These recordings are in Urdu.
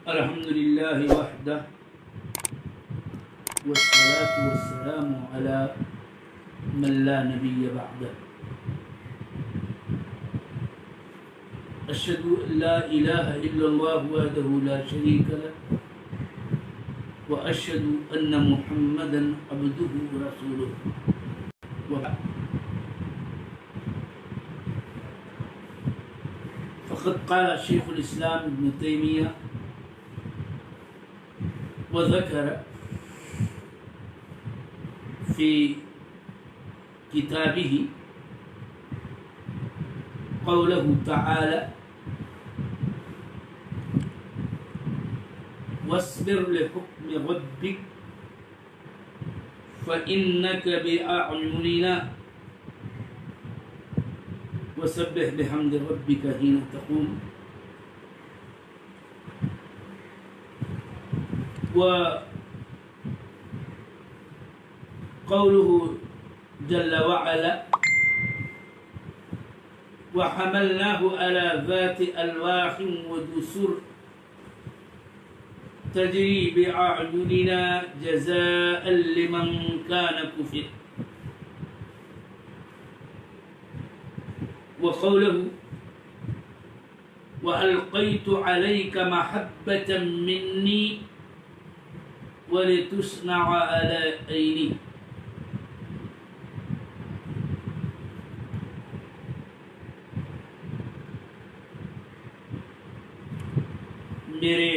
الحمد لله وحده والصلاة والسلام على من لا نبي بعده أشهد أن لا إله إلا الله وحده لا شريك له وأشهد أن محمدا عبده ورسوله وبعد فقد قال شيخ الإسلام ابن تيمية وذكر في كتابه قوله تعالى واصبر لحكم ربك فإنك بأعيننا وسبح بحمد ربك حين تقوم وقوله جل وعلا وحملناه على ذات ألواح ودسر تجري بأعيننا جزاء لمن كان كفر وقوله وألقيت عليك محبة مني ولتصنع على عيني میرے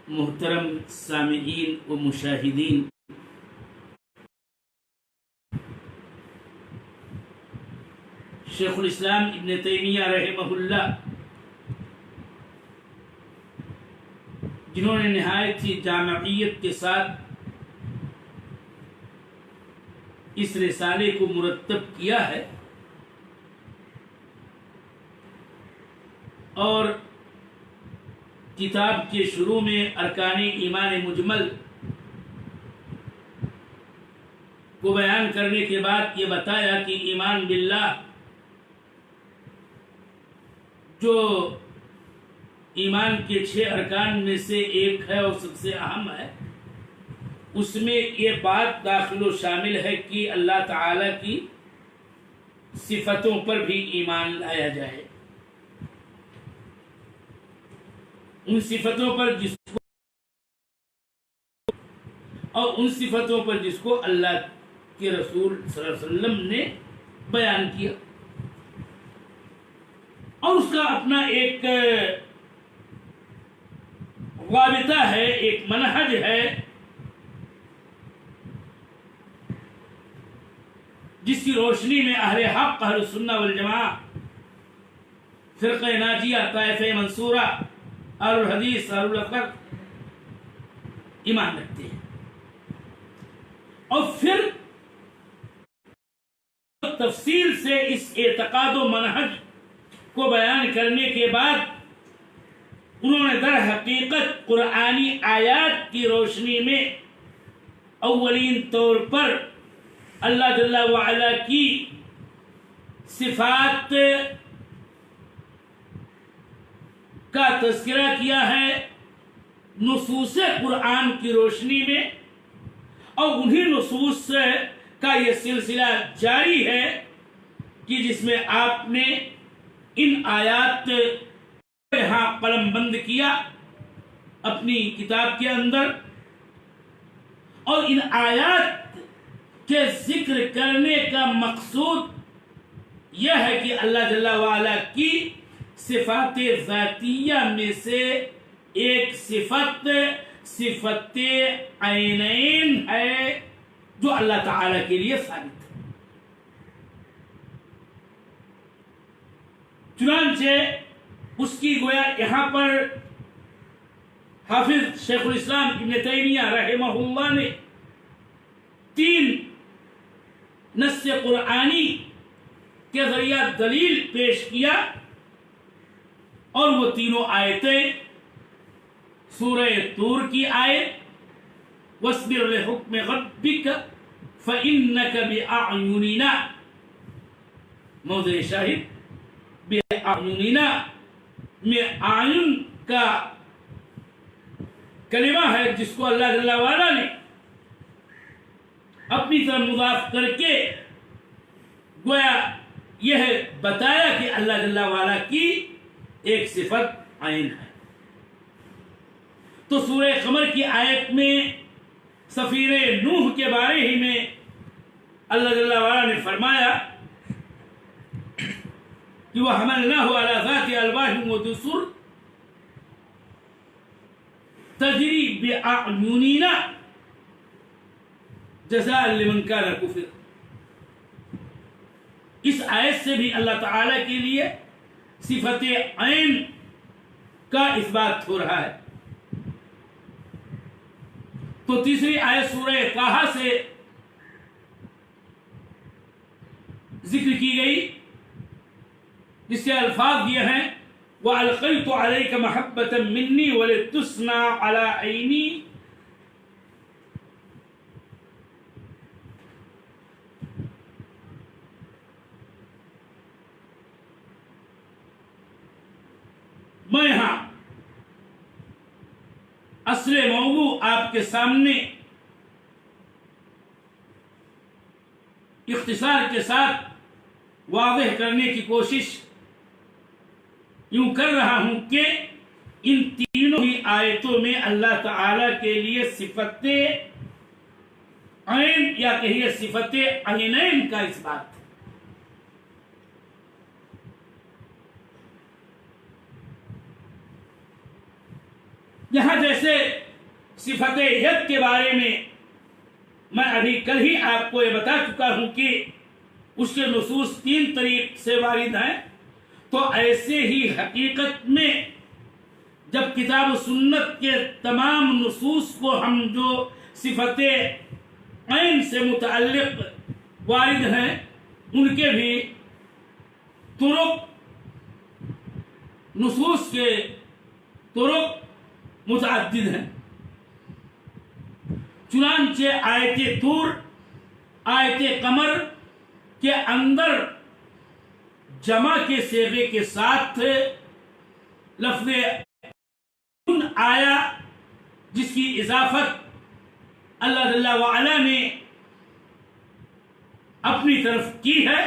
محترم سامعین و مشاہدین، شیخ الاسلام ابن تیمیہ رحمہ اللہ جنہوں نے نہایت ہی جامعیت کے ساتھ اس رسالے کو مرتب کیا ہے اور کتاب کے شروع میں ارکان ایمان مجمل کو بیان کرنے کے بعد یہ بتایا کہ ایمان باللہ جو ایمان کے 6 ارکان میں سے ایک ہے اور سب سے اہم ہے، اس میں یہ بات داخل و شامل ہے کہ اللہ تعالی کی صفتوں پر بھی ایمان لایا جائے، ان صفتوں پر جس کو اور ان صفتوں پر جس کو اللہ کے رسول صلی اللہ علیہ وسلم نے بیان کیا، اور اس کا اپنا ایک ضابطہ ہے، ایک منہج ہے جس کی روشنی میں اہل حق، اہل سنہ والجماعہ، فرقہ ناجیہ، طائفہ منصورہ، اہل الحدیث، اہل الاثر ایمان رکھتے ہیں۔ اور پھر تفصیل سے اس اعتقاد و منہج کو بیان کرنے کے بعد انہوں نے در حقیقت قرآنی آیات کی روشنی میں اولین طور پر اللہ جل وعلا کی صفات کا تذکرہ کیا ہے نصوص قرآن کی روشنی میں، اور انہی نصوص کا یہ سلسلہ جاری ہے کہ جس میں آپ نے ان آیات یہاں قلم بند کیا اپنی کتاب کے اندر، اور ان آیات کے ذکر کرنے کا مقصود یہ ہے کہ اللہ جل وعلا کی صفات ذاتیہ میں سے ایک صفت عینین ہے جو اللہ تعالی کے لیے ثابت ہے۔ چنانچہ اس کی گویا یہاں پر حافظ شیخ الاسلام ابن تیمیہ رحمہ اللہ نے 3 نص قرآنی کے ذریعہ دلیل پیش کیا، اور وہ تینوں آیتیں سورہ طور کی آیت وَاصْبِرْ لِحُكْمِ رَبِّكَ فَإِنَّكَ بِأَعْيُنِنَا، موضع شاہد بِأَعْيُنِنَا میں آئین کا کلمہ ہے جس کو اللہ جل وعلا نے اپنی طرف مضاف کر کے گویا یہ بتایا کہ اللہ جل وعلا کی ایک صفت عین ہے۔ تو سورہ قمر کی آیت میں سفیر نوح کے بارے ہی میں اللہ جل وعلا نے فرمایا کہ وہ حملناہ علی ذات الواح و دسر تجری باعیننا جزاء لمن کان کفر۔ اس آیت سے بھی اللہ تعالی کے لیے صفت عین کا اثبات ہو رہا ہے۔ تو تیسری آیت سورہ طٰہٰ سے ذکر کی گئی جس کے الفاظ یہ ہیں وَأَلْقَيْتُ عَلَيْكَ مَحَبَّةً مِّنِّي وَلِتُصْنَعَ عَلَىٰ عَيْنِي۔ میں یہاں اصل موضوع آپ کے سامنے اختصار کے ساتھ واضح کرنے کی کوشش یوں کر رہا ہوں کہ ان تینوں ہی آیتوں میں اللہ تعالی کے لیے صفت عین یا کہیے صفت عینین کا اثبات ہے۔ یہاں جیسے صفت ید کے بارے میں میں ابھی کل ہی آپ کو یہ بتا چکا ہوں کہ اس کے نصوص 3 طریق سے وارد ہیں، تو ایسے ہی حقیقت میں جب کتاب و سنت کے تمام نصوص کو ہم جو صفت عین سے متعلق وارد ہیں ان کے بھی طرق نصوص کے طرق متعدد ہیں۔ چنانچہ آیت طور آیت قمر کے اندر جمع کے صیغے کے ساتھ لفظ ان آیا جس کی اضافت اللہ جل وعلا نے اپنی طرف کی ہے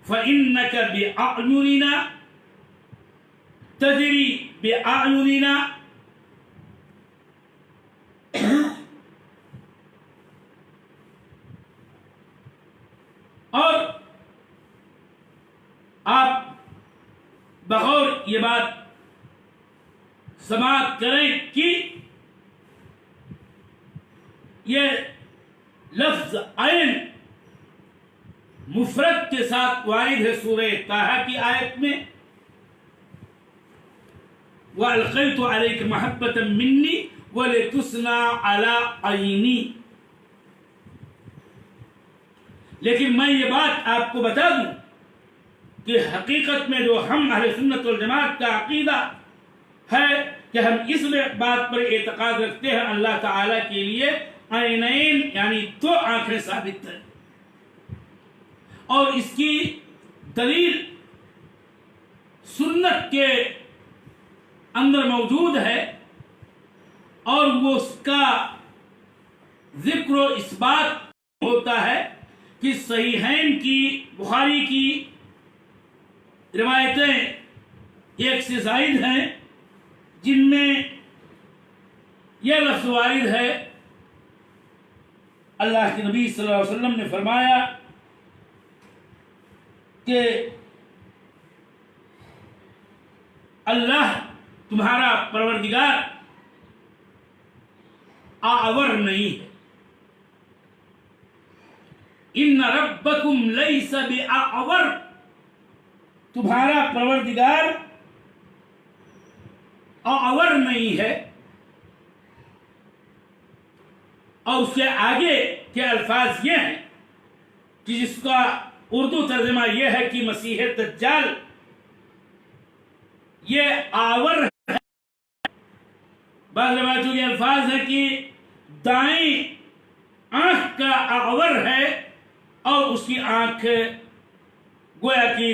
فَإِنَّكَ بِأَعْيُنِنَا تَجْرِي بِأَعْيُنِنَا۔ اور آپ بغور یہ بات سماعت کریں کہ یہ لفظ عین مفرد کے ساتھ وارد ہے سورہ طٰہٰ کی آیت میں وَأَلْقَيْتُ عَلَيْكَ مَحَبَّةً مِّنِّي وَلِتُصْنَعَ عَلَىٰ عَيْنِي۔ لیکن میں یہ بات آپ کو بتا دوں کہ حقیقت میں جو ہم اہل سنت والجماعت کا عقیدہ ہے کہ ہم اس بات پر اعتقاد رکھتے ہیں اللہ تعالیٰ کے لیے عینین یعنی 2 آنکھیں ثابت ہیں، اور اس کی دلیل سنت کے اندر موجود ہے، اور وہ اس کا ذکر و اثبات ہوتا ہے کہ صحیحین کی بخاری کی روایتیں 1 سے زائد ہیں جن میں یہ لفظ وارد ہے اللہ کے نبی صلی اللہ علیہ وسلم نے فرمایا کہ اللہ تمہارا پروردگار آور نہیں ہے، ان ربکم لیس بآور، تمہارا پروردگار آور نہیں ہے۔ اور اس کے آگے کے الفاظ یہ ہیں کہ جس کا اردو ترجمہ یہ ہے کہ مسیح دجال یہ آور ہے۔ بعض روایتوں کے الفاظ ہے کہ دائیں آنکھ کا آور ہے اور اس کی آنکھ گویا کی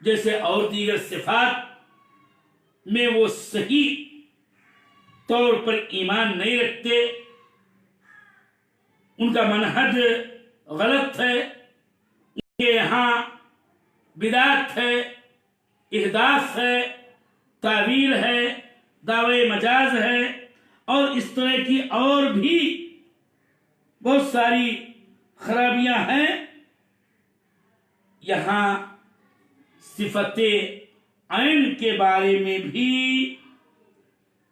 جیسے اور دیگر صفات میں وہ صحیح طور پر ایمان نہیں رکھتے، ان کا منہج غلط ہے، ان کے یہاں بدعت ہے، احداث ہے، تعویل ہے، دعوے مجاز ہے، اور اس طرح کی اور بھی بہت ساری خرابیاں ہیں۔ یہاں صفت عین کے بارے میں بھی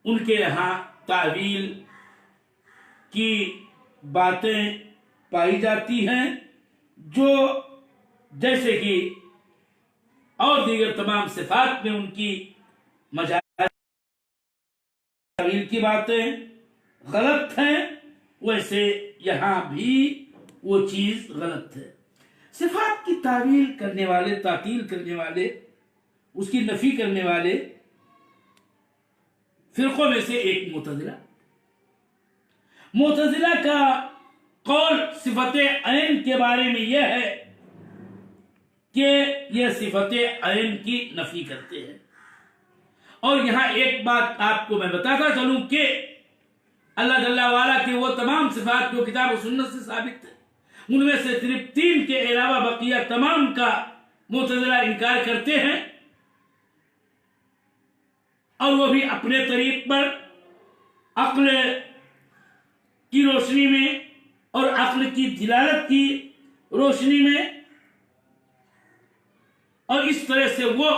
ان کے یہاں تعویل کی باتیں پائی جاتی ہیں، جو جیسے کہ اور دیگر تمام صفات میں ان کی مجاز تعویل کی باتیں غلط ہیں، ویسے یہاں بھی وہ چیز غلط ہے۔ صفات کی تعویل کرنے والے، تعطیل کرنے والے، اس کی نفی کرنے والے فرقوں میں سے ایک معتزلہ کا قول صفت عین کے بارے میں یہ ہے کہ یہ صفت عین کی نفی کرتے ہیں۔ اور یہاں ایک بات آپ کو میں بتاتا چلوں کہ اللہ جل وعلا کے وہ تمام صفات جو کتاب و سنت سے ثابت ہے، ان میں سے صرف 3 کے علاوہ بقیہ تمام کا معتزلہ انکار کرتے ہیں، اور وہ بھی اپنے طریق پر، عقل کی روشنی میں اور عقل کی دلالت کی روشنی میں، اور اس طرح سے وہ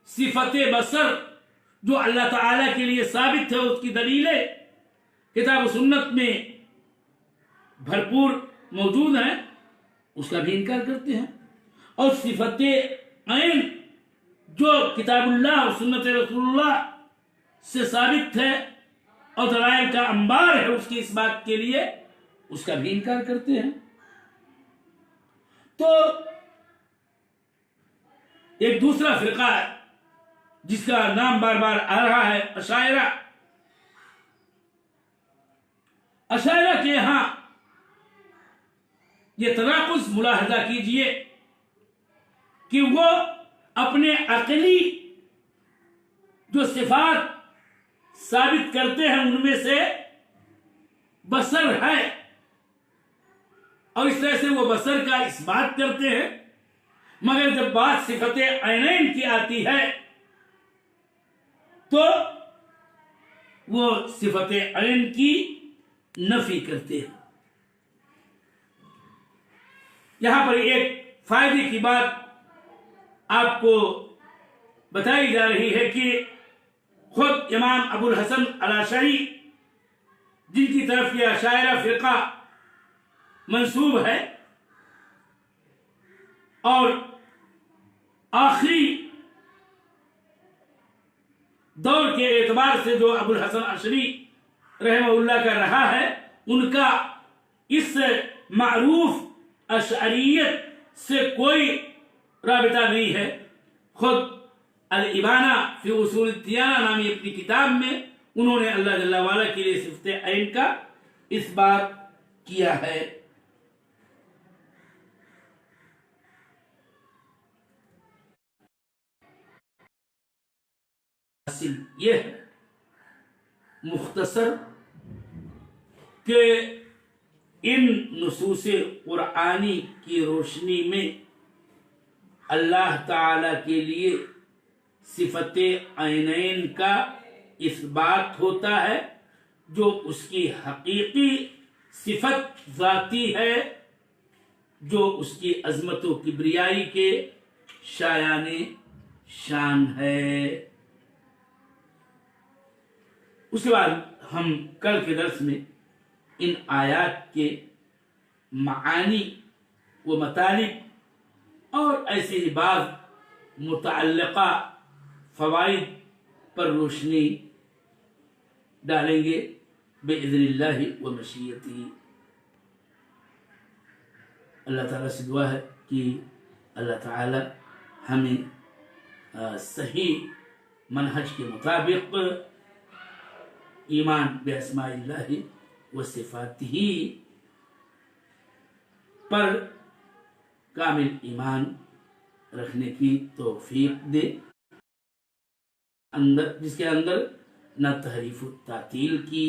صفت بصر جو اللہ تعالیٰ کے لیے ثابت ہے، اس کی دلیلیں کتاب و سنت میں بھرپور موجود ہیں، اس کا بھی انکار کرتے ہیں۔ اور صفت عین جو کتاب اللہ اور سنت رسول اللہ سے ثابت ہے اور دلائل کا انبار ہے اس کی اس بات کے لیے، اس کا بھی انکار کرتے ہیں۔ تو ایک دوسرا فرقہ ہے جس کا نام بار بار آ رہا ہے، اشاعرہ۔ اشاعرہ کے یہاں یہ تناقض ملاحظہ کیجئے کہ وہ اپنے عقلی جو صفات ثابت کرتے ہیں ان میں سے بصر ہے، اور اس طرح سے وہ بصر کا اس بات کرتے ہیں، مگر جب بات صفت عینین کی آتی ہے تو وہ صفت عین کی نفی کرتے ہیں۔ یہاں پر ایک فائدے کی بات آپ کو بتائی جا رہی ہے کہ خود امام ابو الحسن الاشعری، جن کی طرف یہ اشاعرہ فرقہ منسوب ہے، اور آخری دور کے اعتبار سے جو ابو الحسن الاشعری رحمہ اللہ کا رہا ہے، ان کا اس معروف اشعریت سے کوئی رابطہ نہیں ہے۔ خود الابانہ فی اصول الدیانہ نامی اپنی کتاب میں انہوں نے اللہ جل وعلا کے لیے صفت عین کا اس بات کیا ہے۔ یہ ہے مختصر کہ ان نصوص قرآنی کی روشنی میں اللہ تعالی کے لیے صفت عینین کا اس بات ہوتا ہے جو اس کی حقیقی صفت ذاتی ہے، جو اس کی عظمت و کبریائی کے شایان شان ہے۔ اس کے بعد ہم کل کے درس میں ان آیات کے معانی و مطالب اور ایسے ہی بعض متعلقہ فوائد پر روشنی ڈالیں گے بإذن اللہ و مشیتہ۔ اللہ تعالیٰ سے دعا ہے کہ اللہ تعالیٰ ہمیں صحیح منہج کے مطابق ایمان باسماء اللہ و صفاتہ پر کامل ایمان رکھنے کی توفیق دے، جس کے اندر نہ تحریف و تعطیل کی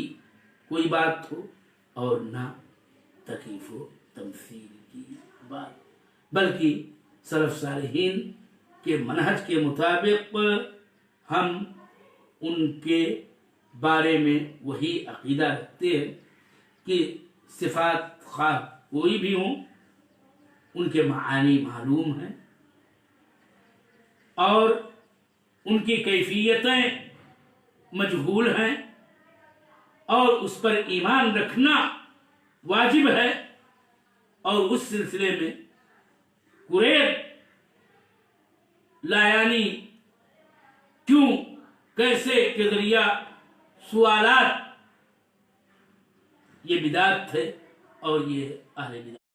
کوئی بات ہو اور نہ تکییف و تمثیل کی بات، بلکہ سلف صالحین کے منہج کے مطابق ہم ان کے بارے میں وہی عقیدہ رکھتے ہیں کہ صفات خواہ کوئی بھی ہوں، ان کے معانی معلوم ہیں اور ان کی کیفیتیں مجہول ہیں، اور اس پر ایمان رکھنا واجب ہے، اور اس سلسلے میں قریب لایانی کیوں، کیسے کے ذریعہ سوالات یہ بدعت ہے اور یہ اہل بدعت